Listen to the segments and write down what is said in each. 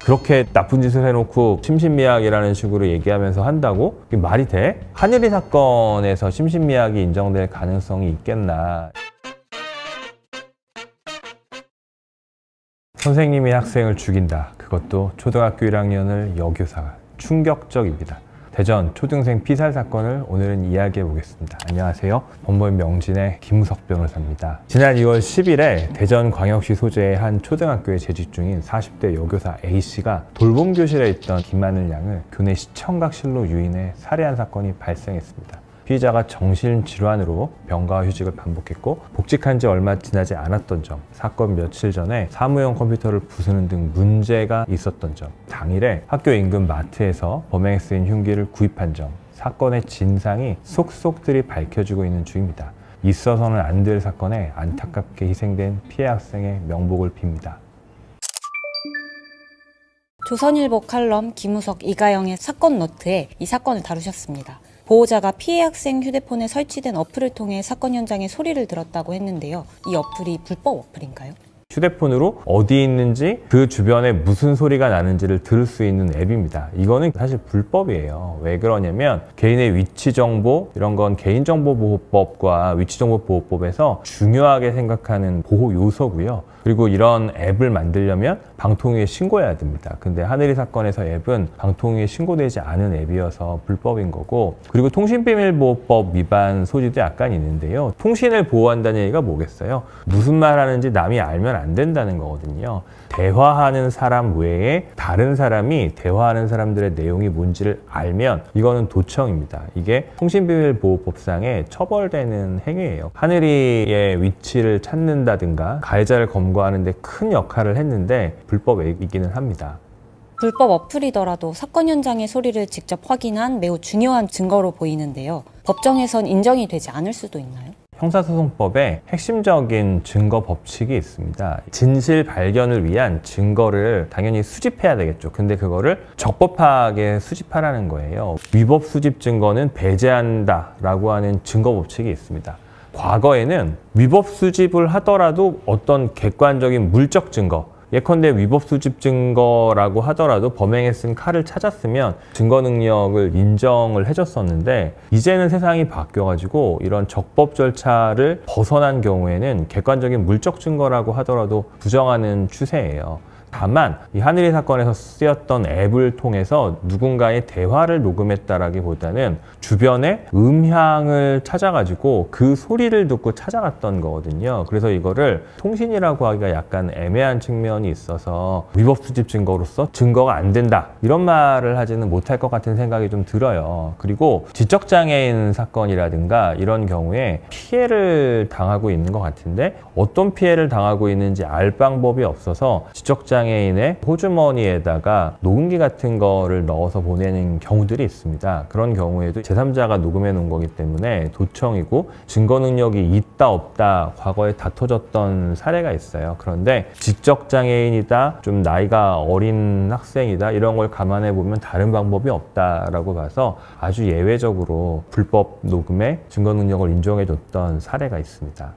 그렇게 나쁜 짓을 해놓고 심신미약이라는 식으로 얘기하면서 한다고? 이게 말이 돼? 하늘이 사건에서 심신미약이 인정될 가능성이 있겠나? 선생님이 학생을 죽인다. 그것도 초등학교 1학년을 여교사가. 충격적입니다. 대전 초등생 피살 사건을 오늘은 이야기해 보겠습니다. 안녕하세요. 법무인 명진의 김우석 변호사입니다. 지난 2월 10일에 대전광역시 소재의 한 초등학교에 재직 중인 40대 여교사 A씨가 돌봄교실에 있던 김하늘 양을 교내 시청각실로 유인해 살해한 사건이 발생했습니다. 피의자가 정신질환으로 병가와 휴직을 반복했고 복직한 지 얼마 지나지 않았던 점, 사건 며칠 전에 사무용 컴퓨터를 부수는 등 문제가 있었던 점, 당일에 학교 인근 마트에서 범행에 쓰인 흉기를 구입한 점, 사건의 진상이 속속들이 밝혀지고 있는 중입니다. 있어서는 안 될 사건에 안타깝게 희생된 피해 학생의 명복을 빕니다. 조선일보 칼럼 김우석, 이가영의 사건 노트에 이 사건을 다루셨습니다. 보호자가 피해 학생 휴대폰에 설치된 어플을 통해 사건 현장의 소리를 들었다고 했는데요. 이 어플이 불법 어플인가요? 휴대폰으로 어디 있는지 그 주변에 무슨 소리가 나는지를 들을 수 있는 앱입니다. 이거는 사실 불법이에요. 왜 그러냐면 개인의 위치 정보 이런 건 개인정보보호법과 위치정보보호법에서 중요하게 생각하는 보호 요소고요. 그리고 이런 앱을 만들려면 방통위에 신고해야 됩니다. 근데 하늘이 사건에서 앱은 방통위에 신고되지 않은 앱이어서 불법인 거고, 그리고 통신비밀보호법 위반 소지도 약간 있는데요. 통신을 보호한다는 얘기가 뭐겠어요? 무슨 말 하는지 남이 알면 안 된다는 거거든요. 대화하는 사람 외에 다른 사람이 대화하는 사람들의 내용이 뭔지를 알면 이거는 도청입니다. 이게 통신비밀보호법상에 처벌되는 행위예요. 하늘이의 위치를 찾는다든가 가해자를 검거하는 데 큰 역할을 했는데 불법이기는 합니다. 불법 어플이더라도 사건 현장의 소리를 직접 확인한 매우 중요한 증거로 보이는데요. 법정에선 인정이 되지 않을 수도 있나요? 형사소송법에 핵심적인 증거 법칙이 있습니다. 진실 발견을 위한 증거를 당연히 수집해야 되겠죠. 근데 그거를 적법하게 수집하라는 거예요. 위법 수집 증거는 배제한다라고 하는 증거 법칙이 있습니다. 과거에는 위법 수집을 하더라도 어떤 객관적인 물적 증거, 예컨대 위법 수집 증거라고 하더라도 범행에 쓴 칼을 찾았으면 증거 능력을 인정을 해줬었는데, 이제는 세상이 바뀌어가지고 이런 적법 절차를 벗어난 경우에는 객관적인 물적 증거라고 하더라도 부정하는 추세예요. 다만 이 하늘이 사건에서 쓰였던 앱을 통해서 누군가의 대화를 녹음했다라기보다는 주변에 음향을 찾아가지고 그 소리를 듣고 찾아갔던 거거든요. 그래서 이거를 통신이라고 하기가 약간 애매한 측면이 있어서 위법 수집 증거로서 증거가 안 된다 이런 말을 하지는 못할 것 같은 생각이 좀 들어요. 그리고 지적장애인 사건이라든가 이런 경우에 피해를 당하고 있는 것 같은데 어떤 피해를 당하고 있는지 알 방법이 없어서 지적장애인의 호주머니에다가 녹음기 같은 거를 넣어서 보내는 경우들이 있습니다. 그런 경우에도 제3자가 녹음해 놓은 거기 때문에 도청이고 증거 능력이 있다 없다 과거에 다퉈졌던 사례가 있어요. 그런데 지적장애인이다, 좀 나이가 어린 학생이다 이런 걸 감안해 보면 다른 방법이 없다라고 봐서 아주 예외적으로 불법 녹음에 증거 능력을 인정해 줬던 사례가 있습니다.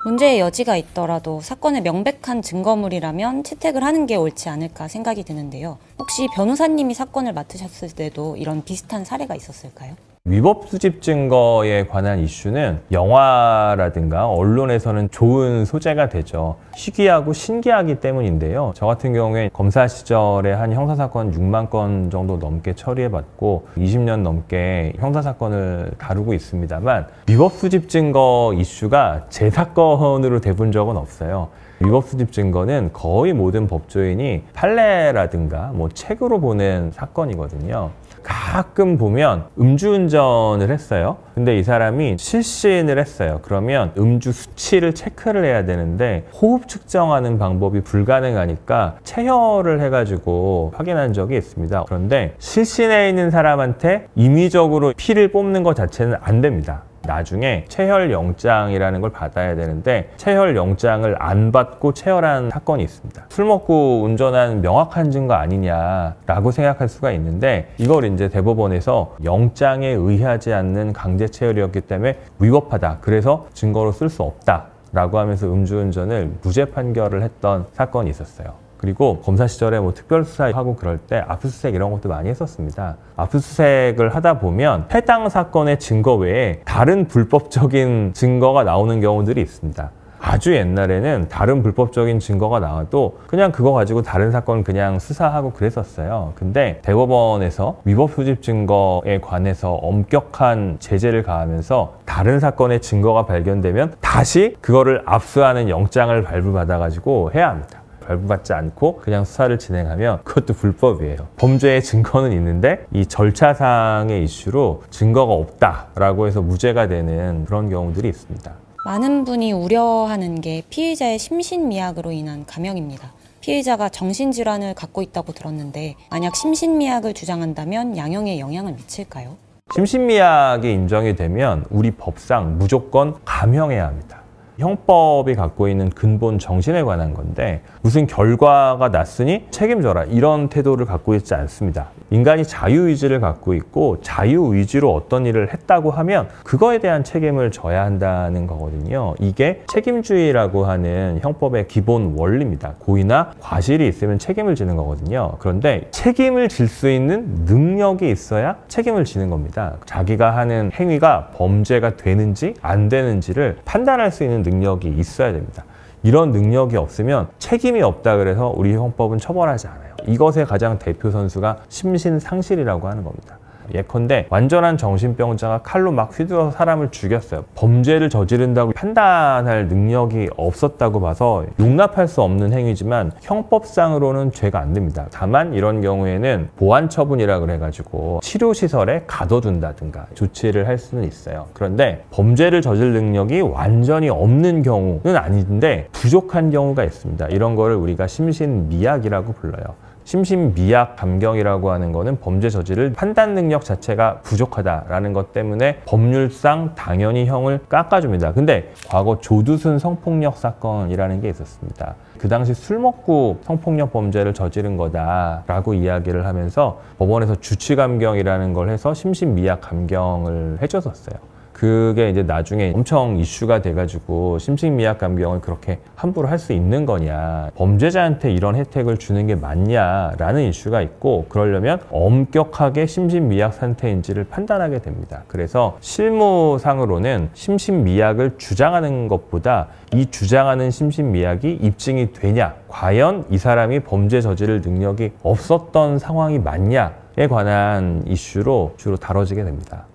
문제의 여지가 있더라도 사건의 명백한 증거물이라면 채택을 하는 게 옳지 않을까 생각이 드는데요. 혹시 변호사님이 사건을 맡으셨을 때도 이런 비슷한 사례가 있었을까요? 위법 수집 증거에 관한 이슈는 영화라든가 언론에서는 좋은 소재가 되죠. 희귀하고 신기하기 때문인데요. 저 같은 경우에 검사 시절에 한 형사사건 6만 건 정도 넘게 처리해봤고 20년 넘게 형사사건을 다루고 있습니다만 위법 수집 증거 이슈가 제 사건으로 돼본 적은 없어요. 위법 수집 증거는 거의 모든 법조인이 판례라든가 뭐 책으로 보는 사건이거든요. 가끔 보면 음주운전을 했어요. 근데 이 사람이 실신을 했어요. 그러면 음주 수치를 체크를 해야 되는데 호흡 측정하는 방법이 불가능하니까 체혈을 해가지고 확인한 적이 있습니다. 그런데 실신해 있는 사람한테 임의적으로 피를 뽑는 것 자체는 안 됩니다. 나중에 체혈영장이라는 걸 받아야 되는데 체혈영장을 안 받고 체혈한 사건이 있습니다. 술 먹고 운전한 명확한 증거 아니냐라고 생각할 수가 있는데 이걸 이제 대법원에서 영장에 의하지 않는 강제 체혈이었기 때문에 위법하다. 그래서 증거로 쓸 수 없다. 라고 하면서 음주운전을 무죄 판결을 했던 사건이 있었어요. 그리고 검사 시절에 뭐 특별수사하고 그럴 때 압수수색 이런 것도 많이 했었습니다. 압수수색을 하다 보면 해당 사건의 증거 외에 다른 불법적인 증거가 나오는 경우들이 있습니다. 아주 옛날에는 다른 불법적인 증거가 나와도 그냥 그거 가지고 다른 사건 그냥 수사하고 그랬었어요. 근데 대법원에서 위법 수집 증거에 관해서 엄격한 제재를 가하면서 다른 사건의 증거가 발견되면 다시 그거를 압수하는 영장을 발부받아가지고 해야 합니다. 발부받지 않고 그냥 수사를 진행하면 그것도 불법이에요. 범죄의 증거는 있는데 이 절차상의 이슈로 증거가 없다라고 해서 무죄가 되는 그런 경우들이 있습니다. 많은 분이 우려하는 게 피의자의 심신미약으로 인한 감형입니다. 피의자가 정신질환을 갖고 있다고 들었는데 만약 심신미약을 주장한다면 양형에 영향을 미칠까요? 심신미약이 인정이 되면 우리 법상 무조건 감형해야 합니다. 형법이 갖고 있는 근본 정신에 관한 건데 무슨 결과가 났으니 책임져라 이런 태도를 갖고 있지 않습니다. 인간이 자유의지를 갖고 있고 자유의지로 어떤 일을 했다고 하면 그거에 대한 책임을 져야 한다는 거거든요. 이게 책임주의라고 하는 형법의 기본 원리입니다. 고의나 과실이 있으면 책임을 지는 거거든요. 그런데 책임을 질 수 있는 능력이 있어야 책임을 지는 겁니다. 자기가 하는 행위가 범죄가 되는지 안 되는지를 판단할 수 있는 능력이 있어야 됩니다. 이런 능력이 없으면 책임이 없다 그래서 우리 형법은 처벌하지 않아요. 이것의 가장 대표 선수가 심신상실이라고 하는 겁니다. 예컨대 완전한 정신병자가 칼로 막 휘두르서 사람을 죽였어요. 범죄를 저지른다고 판단할 능력이 없었다고 봐서 용납할 수 없는 행위지만 형법상으로는 죄가 안 됩니다. 다만 이런 경우에는 보완처분이라 그래가지고 치료시설에 가둬둔다든가 조치를 할 수는 있어요. 그런데 범죄를 저질 능력이 완전히 없는 경우는 아닌데 부족한 경우가 있습니다. 이런 거를 우리가 심신미약이라고 불러요. 심신미약 감경이라고 하는 거는 범죄 저지를 판단 능력 자체가 부족하다라는 것 때문에 법률상 당연히 형을 깎아줍니다. 근데 과거 조두순 성폭력 사건이라는 게 있었습니다. 그 당시 술 먹고 성폭력 범죄를 저지른 거다라고 이야기를 하면서 법원에서 주치감경이라는 걸 해서 심신미약 감경을 해줬었어요. 그게 이제 나중에 엄청 이슈가 돼가지고 심신미약 감경을 그렇게 함부로 할 수 있는 거냐, 범죄자한테 이런 혜택을 주는 게 맞냐라는 이슈가 있고, 그러려면 엄격하게 심신미약 상태인지를 판단하게 됩니다. 그래서 실무상으로는 심신미약을 주장하는 것보다 이 주장하는 심신미약이 입증이 되냐, 과연 이 사람이 범죄 저지를 능력이 없었던 상황이 맞냐에 관한 이슈로 주로 다뤄지게 됩니다.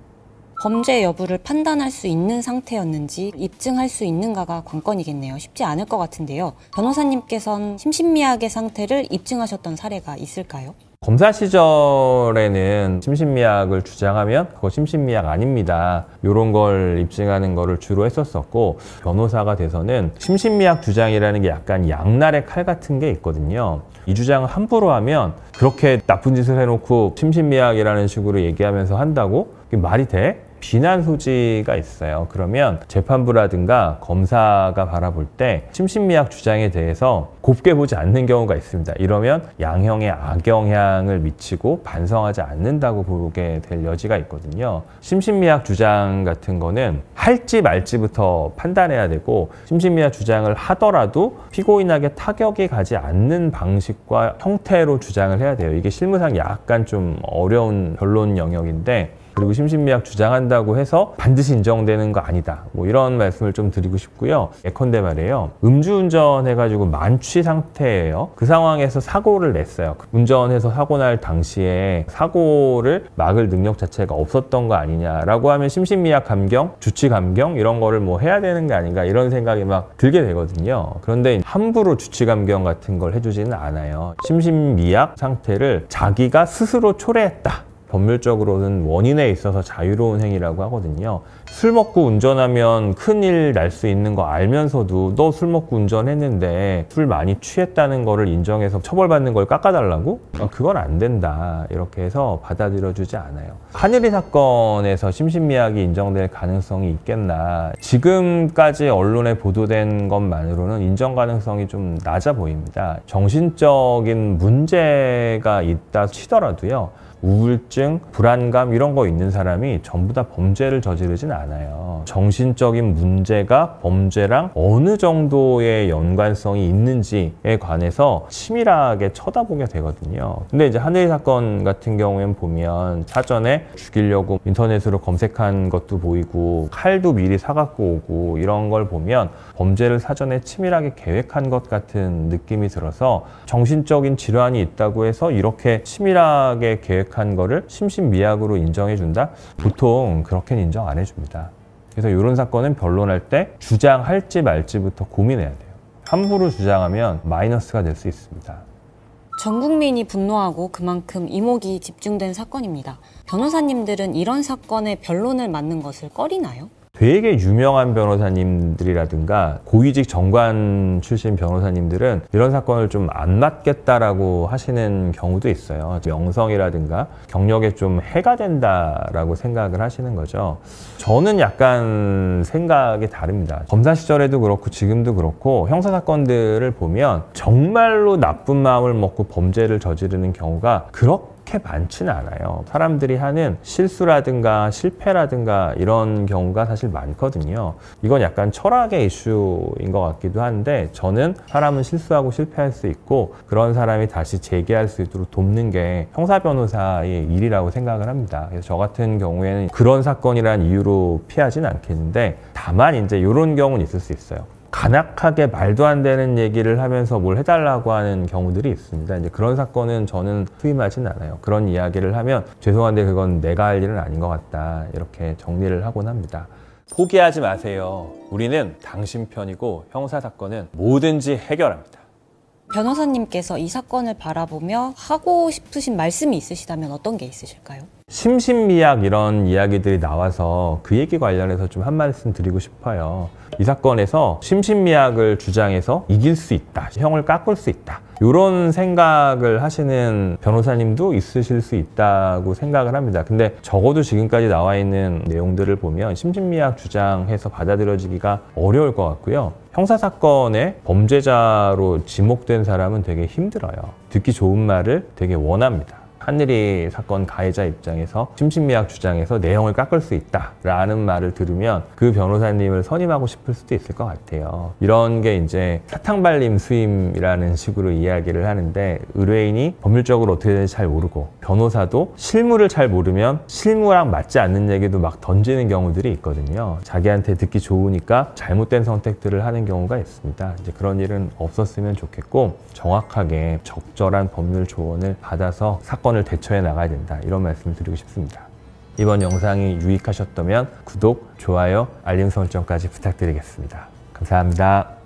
범죄 여부를 판단할 수 있는 상태였는지 입증할 수 있는가가 관건이겠네요. 쉽지 않을 것 같은데요. 변호사님께서는 심신미약의 상태를 입증하셨던 사례가 있을까요? 검사 시절에는 심신미약을 주장하면 그거 심신미약 아닙니다. 이런 걸 입증하는 거를 주로 했었었고, 변호사가 돼서는 심신미약 주장이라는 게 약간 양날의 칼 같은 게 있거든요. 이 주장을 함부로 하면 그렇게 나쁜 짓을 해놓고 심신미약이라는 식으로 얘기하면서 한다고? 이게 말이 돼? 비난 소지가 있어요. 그러면 재판부라든가 검사가 바라볼 때 심신미약 주장에 대해서 곱게 보지 않는 경우가 있습니다. 이러면 양형에 악영향을 미치고 반성하지 않는다고 보게 될 여지가 있거든요. 심신미약 주장 같은 거는 할지 말지부터 판단해야 되고, 심신미약 주장을 하더라도 피고인에게 타격이 가지 않는 방식과 형태로 주장을 해야 돼요. 이게 실무상 약간 좀 어려운 변론 영역인데, 그리고 심신미약 주장한다고 해서 반드시 인정되는 거 아니다. 뭐 이런 말씀을 좀 드리고 싶고요. 예컨대 말이에요. 음주운전 해가지고 만취 상태예요. 그 상황에서 사고를 냈어요. 운전해서 사고 날 당시에 사고를 막을 능력 자체가 없었던 거 아니냐라고 하면 심신미약 감경, 주치 감경 이런 거를 뭐 해야 되는 게 아닌가 이런 생각이 막 들게 되거든요. 그런데 함부로 주치 감경 같은 걸 해주지는 않아요. 심신미약 상태를 자기가 스스로 초래했다. 법률적으로는 원인에 있어서 자유로운 행위라고 하거든요. 술 먹고 운전하면 큰일 날 수 있는 거 알면서도 너 술 먹고 운전했는데 술 많이 취했다는 거를 인정해서 처벌받는 걸 깎아달라고? 그건 안 된다. 이렇게 해서 받아들여주지 않아요. 한일이 사건에서 심신미약이 인정될 가능성이 있겠나. 지금까지 언론에 보도된 것만으로는 인정 가능성이 좀 낮아 보입니다. 정신적인 문제가 있다 치더라도요. 우울증, 불안감 이런 거 있는 사람이 전부 다 범죄를 저지르진 않아요. 정신적인 문제가 범죄랑 어느 정도의 연관성이 있는지에 관해서 치밀하게 쳐다보게 되거든요. 근데 이제 하늘이 사건 같은 경우에는 보면 사전에 죽이려고 인터넷으로 검색한 것도 보이고 칼도 미리 사갖고 오고 이런 걸 보면 범죄를 사전에 치밀하게 계획한 것 같은 느낌이 들어서 정신적인 질환이 있다고 해서 이렇게 치밀하게 계획한 거를 심신미약으로 인정해준다? 보통 그렇게는 인정 안 해줍니다. 그래서 이런 사건은 변론할 때 주장할지 말지부터 고민해야 돼요. 함부로 주장하면 마이너스가 될 수 있습니다. 전 국민이 분노하고 그만큼 이목이 집중된 사건입니다. 변호사님들은 이런 사건의 변론을 맡는 것을 꺼리나요? 되게 유명한 변호사님들이라든가 고위직 정관 출신 변호사님들은 이런 사건을 좀 안 맡겠다라고 하시는 경우도 있어요. 명성이라든가 경력에 좀 해가 된다라고 생각을 하시는 거죠. 저는 약간 생각이 다릅니다. 검사 시절에도 그렇고 지금도 그렇고 형사 사건들을 보면 정말로 나쁜 마음을 먹고 범죄를 저지르는 경우가 그렇게 많지는 않아요. 사람들이 하는 실수라든가 실패라든가 이런 경우가 사실 많거든요. 이건 약간 철학의 이슈인 것 같기도 한데 저는 사람은 실수하고 실패할 수 있고 그런 사람이 다시 재기할 수 있도록 돕는 게 형사 변호사의 일이라고 생각을 합니다. 그래서 저 같은 경우에는 그런 사건이란 이유로 피하진 않겠는데 다만 이제 이런 경우는 있을 수 있어요. 간악하게 말도 안 되는 얘기를 하면서 뭘 해달라고 하는 경우들이 있습니다. 이제 그런 사건은 저는 수임하진 않아요. 그런 이야기를 하면 죄송한데 그건 내가 할 일은 아닌 것 같다. 이렇게 정리를 하곤 합니다. 포기하지 마세요. 우리는 당신 편이고 형사 사건은 뭐든지 해결합니다. 변호사님께서 이 사건을 바라보며 하고 싶으신 말씀이 있으시다면 어떤 게 있으실까요? 심신미약 이런 이야기들이 나와서 그 얘기 관련해서 좀 한 말씀 드리고 싶어요. 이 사건에서 심신미약을 주장해서 이길 수 있다, 형을 깎을 수 있다, 이런 생각을 하시는 변호사님도 있으실 수 있다고 생각을 합니다. 근데 적어도 지금까지 나와 있는 내용들을 보면 심신미약 주장해서 받아들여지기가 어려울 것 같고요. 형사사건의 범죄자로 지목된 사람은 되게 힘들어요. 듣기 좋은 말을 되게 원합니다. 하늘이 사건 가해자 입장에서 심신미약 주장에서 내형을 깎을 수 있다라는 말을 들으면 그 변호사님을 선임하고 싶을 수도 있을 것 같아요. 이런 게 이제 사탕발림 수임이라는 식으로 이야기를 하는데 의뢰인이 법률적으로 어떻게 되는지 잘 모르고 변호사도 실무를 잘 모르면 실무랑 맞지 않는 얘기도 막 던지는 경우들이 있거든요. 자기한테 듣기 좋으니까 잘못된 선택들을 하는 경우가 있습니다. 이제 그런 일은 없었으면 좋겠고 정확하게 적절한 법률 조언을 받아서 사건을 대처해 나가야 된다. 이런 말씀을 드리고 싶습니다. 이번 영상이 유익하셨다면 구독, 좋아요, 알림 설정까지 부탁드리겠습니다. 감사합니다.